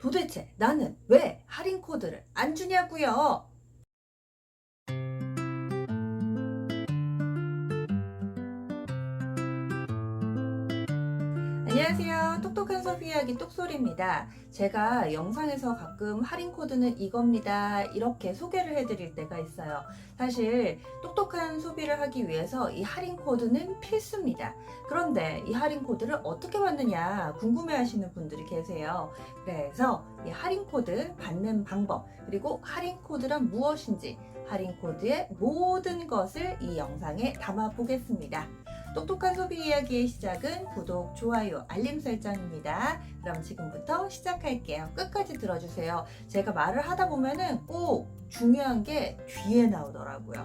도대체 나는 왜 할인 코드를 안 주냐고요? 안녕하세요. 똑똑한 소비 이야기 똑소리입니다. 제가 영상에서 가끔 할인 코드는 이겁니다, 이렇게 소개를 해드릴 때가 있어요. 사실 똑똑한 소비를 하기 위해서 이 할인 코드는 필수입니다. 그런데 이 할인 코드를 어떻게 받느냐 궁금해 하시는 분들이 계세요. 그래서 이 할인 코드 받는 방법, 그리고 할인 코드란 무엇인지, 할인 코드의 모든 것을 이 영상에 담아 보겠습니다. 똑똑한 소비 이야기의 시작은 구독, 좋아요, 알림 설정입니다. 그럼 지금부터 시작할게요. 끝까지 들어주세요. 제가 말을 하다 보면은 꼭 중요한 게 뒤에 나오더라고요.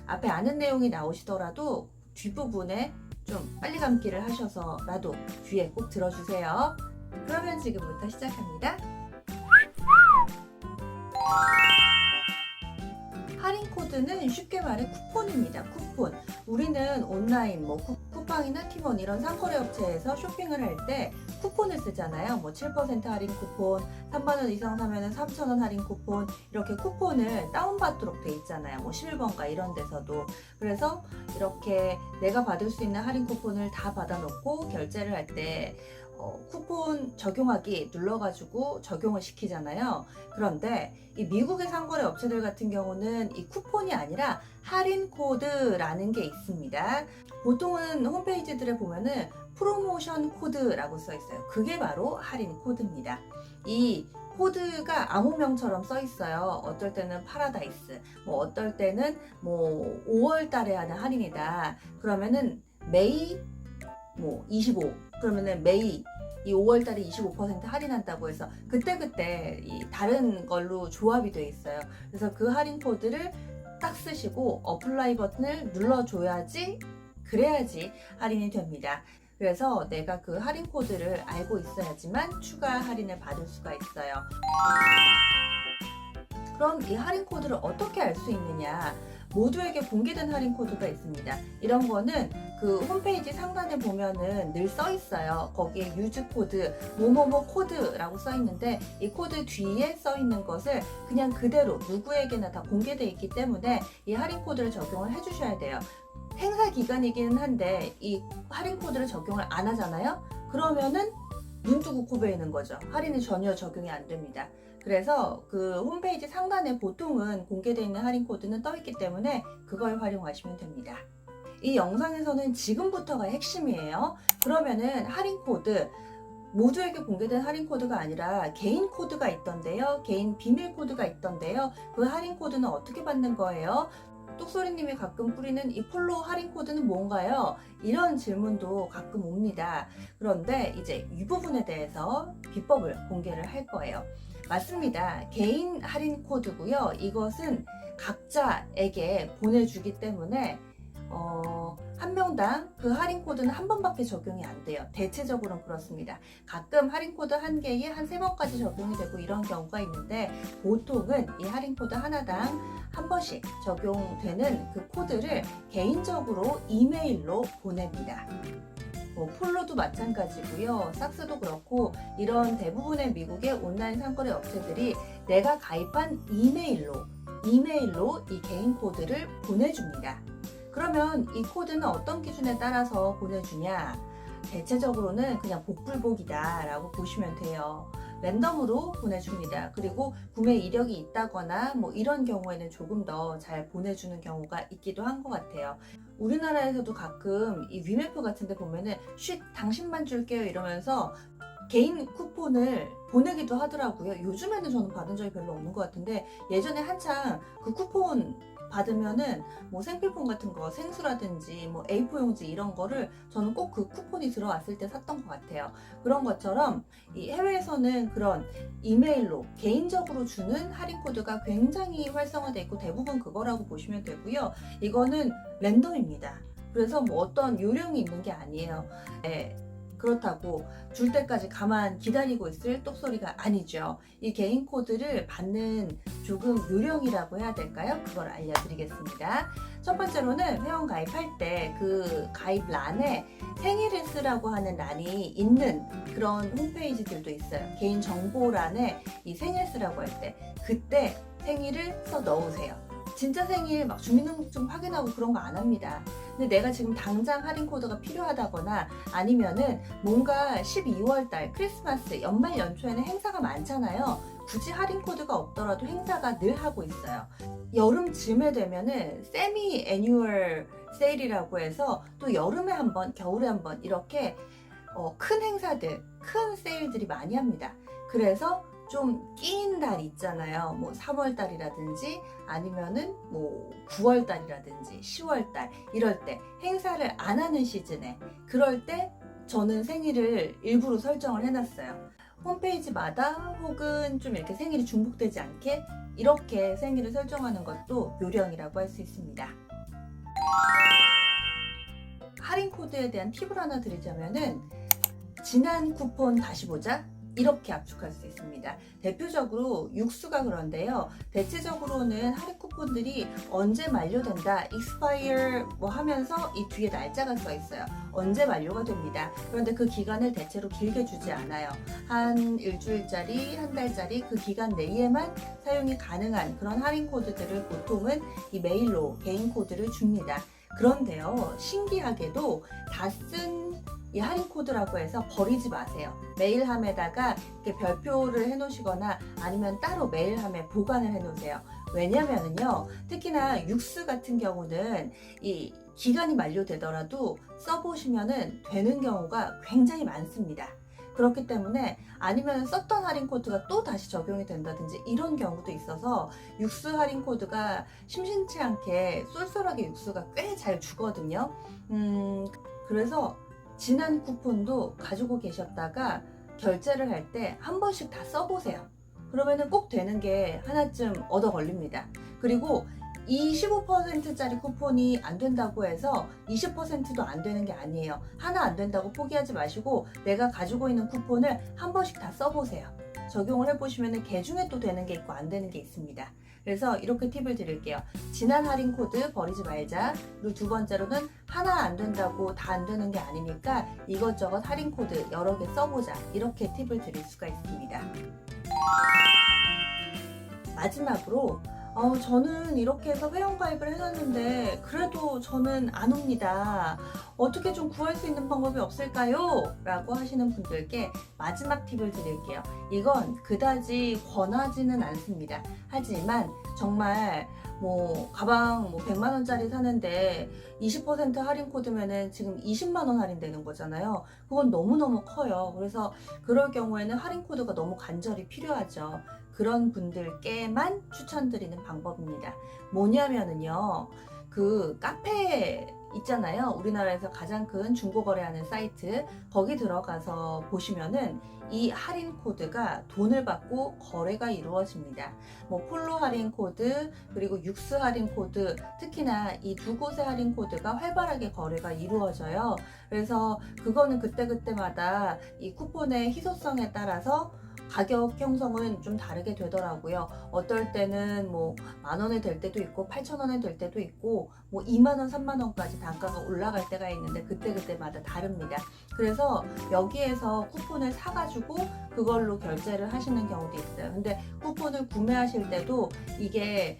앞에 아는 내용이 나오시더라도 뒷부분에 좀 빨리 감기를 하셔서라도 뒤에 꼭 들어주세요. 그러면 지금부터 시작합니다. 할인 코드는 쉽게 말해 쿠폰입니다. 쿠폰. 우리는 온라인 쿠팡이나 티몬 이런 상거래 업체에서 쇼핑을 할 때 쿠폰을 쓰잖아요. 7% 할인 쿠폰, 3만원 이상 사면 3,000원 할인 쿠폰, 이렇게 쿠폰을 다운받도록 돼 있잖아요. 11번가 이런 데서도. 그래서 이렇게 내가 받을 수 있는 할인 쿠폰을 다 받아놓고 결제를 할 때 쿠폰 적용하기 눌러가지고 적용을 시키잖아요. 그런데 이 미국의 상거래 업체들 같은 경우는 이 쿠폰이 아니라 할인 코드라는 게 있습니다. 보통은 홈페이지들에 보면은 프로모션 코드라고 써 있어요. 그게 바로 할인 코드입니다. 이 코드가 암호명처럼 써 있어요. 어떨 때는 파라다이스, 어떨 때는 5월 달에 하는 할인이다. 그러면은 메이 25, 그러면은 메이 이 5월달에 25% 할인한다고 해서 그때그때 이 다른 걸로 조합이 돼 있어요. 그래서 그 할인 코드를 딱 쓰시고 어플라이 버튼을 눌러줘야지, 그래야지 할인이 됩니다. 그래서 내가 그 할인 코드를 알고 있어야지만 추가 할인을 받을 수가 있어요. 그럼 이 할인 코드를 어떻게 알 수 있느냐? 모두에게 공개된 할인 코드가 있습니다. 이런 거는 그 홈페이지 상단에 보면은 늘 써 있어요. 거기에 유즈 코드, 뭐뭐뭐 코드라고 써 있는데 이 코드 뒤에 써 있는 것을 그냥 그대로 누구에게나 다 공개되어 있기 때문에 이 할인 코드를 적용을 해주셔야 돼요. 행사 기간이기는 한데 이 할인 코드를 적용을 안 하잖아요. 그러면은 눈 뜨고 코 베이는 거죠. 할인이 전혀 적용이 안 됩니다. 그래서 그 홈페이지 상단에 보통은 공개되어 있는 할인 코드는 떠 있기 때문에 그걸 활용하시면 됩니다. 이 영상에서는 지금부터가 핵심이에요. 그러면은 할인 코드, 모두에게 공개된 할인 코드가 아니라 개인 코드가 있던데요. 개인 비밀 코드가 있던데요. 그 할인 코드는 어떻게 받는 거예요? 똑소리님이 가끔 뿌리는 이 폴로 할인 코드는 뭔가요? 이런 질문도 가끔 옵니다. 그런데 이제 이 부분에 대해서 비법을 공개를 할 거예요. 맞습니다. 개인 할인 코드고요. 이것은 각자에게 보내주기 때문에 한 명당 그 할인 코드는 한 번밖에 적용이 안 돼요. 대체적으로는 그렇습니다. 가끔 할인 코드 한 개에 한 3번까지 적용이 되고 이런 경우가 있는데 보통은 이 할인 코드 하나당 한 번씩 적용되는 그 코드를 개인적으로 이메일로 보냅니다. 폴로도 마찬가지고요. 삭스도 그렇고 이런 대부분의 미국의 온라인 상거래 업체들이 내가 가입한 이메일로 이 개인 코드를 보내줍니다. 그러면 이 코드는 어떤 기준에 따라서 보내주냐? 대체적으로는 그냥 복불복이다 라고 보시면 돼요. 랜덤으로 보내줍니다. 그리고 구매 이력이 있다거나 이런 경우에는 조금 더 잘 보내주는 경우가 있기도 한 것 같아요. 우리나라에서도 가끔 이 위메프 같은 데 보면은 쉿 당신만 줄게요 이러면서 개인 쿠폰을 보내기도 하더라고요. 요즘에는 저는 받은 적이 별로 없는 것 같은데 예전에 한창 그 쿠폰 받으면은 생필품 같은 거, 생수라든지 A4 용지 이런 거를 저는 꼭 그 쿠폰이 들어왔을 때 샀던 것 같아요. 그런 것처럼 이 해외에서는 그런 이메일로 개인적으로 주는 할인 코드가 굉장히 활성화되어 있고 대부분 그거라고 보시면 되고요. 이거는 랜덤입니다. 그래서 어떤 요령이 있는 게 아니에요. 네. 그렇다고 줄 때까지 가만 기다리고 있을 똑소리가 아니죠. 이 개인 코드를 받는 조금 요령이라고 해야 될까요? 그걸 알려드리겠습니다. 첫 번째로는 회원 가입할 때 그 가입란에 생일을 쓰라고 하는 란이 있는 그런 홈페이지들도 있어요. 개인 정보란에 이 생일 쓰라고 할 때 그때 생일을 써 넣으세요. 진짜 생일 막 주민등록증 확인하고 그런 거 안 합니다. 근데 내가 지금 당장 할인 코드가 필요하다거나 아니면은 뭔가 12월 달 크리스마스 연말 연초에는 행사가 많잖아요. 굳이 할인 코드가 없더라도 행사가 늘 하고 있어요. 여름쯤에 되면은 세미 애뉴얼 세일이라고 해서 또 여름에 한 번, 겨울에 한 번 이렇게 큰 행사들, 큰 세일들이 많이 합니다. 그래서 좀 끼인 달 있잖아요. 뭐 3월 달이라든지 아니면은 뭐 9월 달이라든지 10월 달 이럴 때 행사를 안 하는 시즌에 그럴 때 저는 생일을 일부러 설정을 해놨어요. 홈페이지마다 혹은 좀 이렇게 생일이 중복되지 않게 이렇게 생일을 설정하는 것도 요령이라고 할 수 있습니다. 할인 코드에 대한 팁을 하나 드리자면은 지난 쿠폰 다시 보자 이렇게 압축할 수 있습니다. 대표적으로 육수가 그런데요. 대체적으로는 할인 쿠폰들이 언제 만료된다, expire 뭐 하면서 이 뒤에 날짜가 써 있어요. 언제 만료가 됩니다. 그런데 그 기간을 대체로 길게 주지 않아요. 한 일주일짜리, 한 달짜리 그 기간 내에만 사용이 가능한 그런 할인 코드들을 보통은 이 메일로 개인 코드를 줍니다. 그런데요, 신기하게도 다 쓴 이 할인 코드라고 해서 버리지 마세요. 메일함에다가 이렇게 별표를 해 놓으시거나 아니면 따로 메일함에 보관을 해 놓으세요. 왜냐면은요, 특히나 육수 같은 경우는 이 기간이 만료되더라도 써보시면은 되는 경우가 굉장히 많습니다. 그렇기 때문에 아니면 썼던 할인 코드가 또 다시 적용이 된다든지 이런 경우도 있어서 육수 할인 코드가 심심치 않게 쏠쏠하게 육수가 꽤 잘 주거든요. 그래서 지난 쿠폰도 가지고 계셨다가 결제를 할 때 한 번씩 다 써보세요. 그러면은 꼭 되는 게 하나쯤 얻어 걸립니다. 그리고 이 15%짜리 쿠폰이 안 된다고 해서 20%도 안 되는 게 아니에요. 하나 안 된다고 포기하지 마시고 내가 가지고 있는 쿠폰을 한 번씩 다 써보세요. 적용을 해보시면 개 중에 또 되는 게 있고 안 되는 게 있습니다. 그래서 이렇게 팁을 드릴게요. 지난 할인 코드 버리지 말자. 그리고 두 번째로는 하나 안 된다고 다 안 되는 게 아니니까 이것저것 할인 코드 여러 개 써보자. 이렇게 팁을 드릴 수가 있습니다. 마지막으로 저는 이렇게 해서 회원가입을 해놨는데 그래도 저는 안 옵니다. 어떻게 좀 구할 수 있는 방법이 없을까요? 라고 하시는 분들께 마지막 팁을 드릴게요. 이건 그다지 권하지는 않습니다. 하지만 정말 뭐 가방 100만 원짜리 사는데 20% 할인 코드면은 지금 20만 원 할인되는 거잖아요. 그건 너무너무 커요. 그래서 그럴 경우에는 할인 코드가 너무 간절히 필요하죠. 그런 분들께만 추천드리는 방법입니다. 뭐냐면은요, 그 카페 있잖아요. 우리나라에서 가장 큰 중고 거래하는 사이트 거기 들어가서 보시면은 이 할인 코드가 돈을 받고 거래가 이루어집니다. 뭐 폴로 할인 코드 그리고 육수 할인 코드 특히나 이 두 곳의 할인 코드가 활발하게 거래가 이루어져요. 그래서 그거는 그때그때마다 이 쿠폰의 희소성에 따라서 가격 형성은 좀 다르게 되더라고요. 어떨 때는 뭐 만원에 될 때도 있고 8,000원에 될 때도 있고 뭐 2만원, 3만원까지 단가가 올라갈 때가 있는데 그때그때마다 다릅니다. 그래서 여기에서 쿠폰을 사가지고 그걸로 결제를 하시는 경우도 있어요. 근데 쿠폰을 구매하실 때도 이게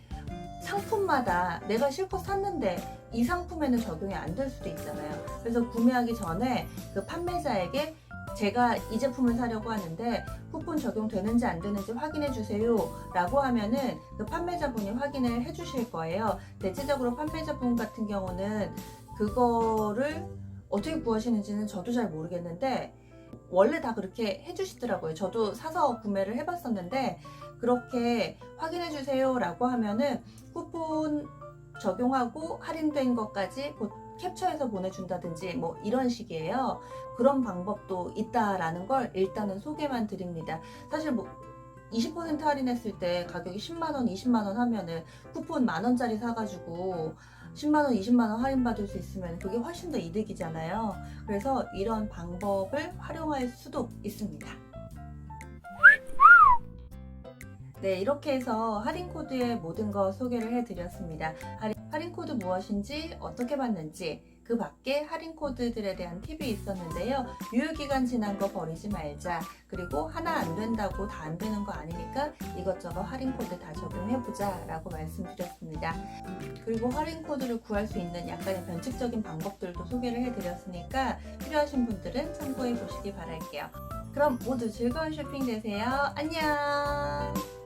상품마다 내가 실컷 샀는데 이 상품에는 적용이 안 될 수도 있잖아요. 그래서 구매하기 전에 그 판매자에게 제가 이 제품을 사려고 하는데 쿠폰 적용되는지 안 되는지 확인해 주세요 라고 하면은 그 판매자분이 확인을 해 주실 거예요. 대체적으로 판매자분 같은 경우는 그거를 어떻게 구하시는지는 저도 잘 모르겠는데 원래 다 그렇게 해 주시더라고요. 저도 사서 구매를 해 봤었는데 그렇게 확인해 주세요 라고 하면은 쿠폰 적용하고 할인된 것까지 캡처해서 보내준다든지 뭐 이런 식이에요. 그런 방법도 있다라는 걸 일단은 소개만 드립니다. 사실 뭐 20% 할인했을 때 가격이 10만원, 20만원 하면은 쿠폰 만원짜리 사가지고 10만원, 20만원 할인받을 수 있으면 그게 훨씬 더 이득이잖아요. 그래서 이런 방법을 활용할 수도 있습니다. 네, 이렇게 해서 할인 코드의 모든 거 소개를 해드렸습니다. 할인 코드 무엇인지, 어떻게 받는지, 그 밖에 할인 코드들에 대한 팁이 있었는데요. 유효기간 지난 거 버리지 말자. 그리고 하나 안 된다고 다 안 되는 거 아니니까 이것저것 할인 코드 다 적용해보자 라고 말씀드렸습니다. 그리고 할인 코드를 구할 수 있는 약간의 변칙적인 방법들도 소개를 해드렸으니까 필요하신 분들은 참고해 보시기 바랄게요. 그럼 모두 즐거운 쇼핑 되세요. 안녕!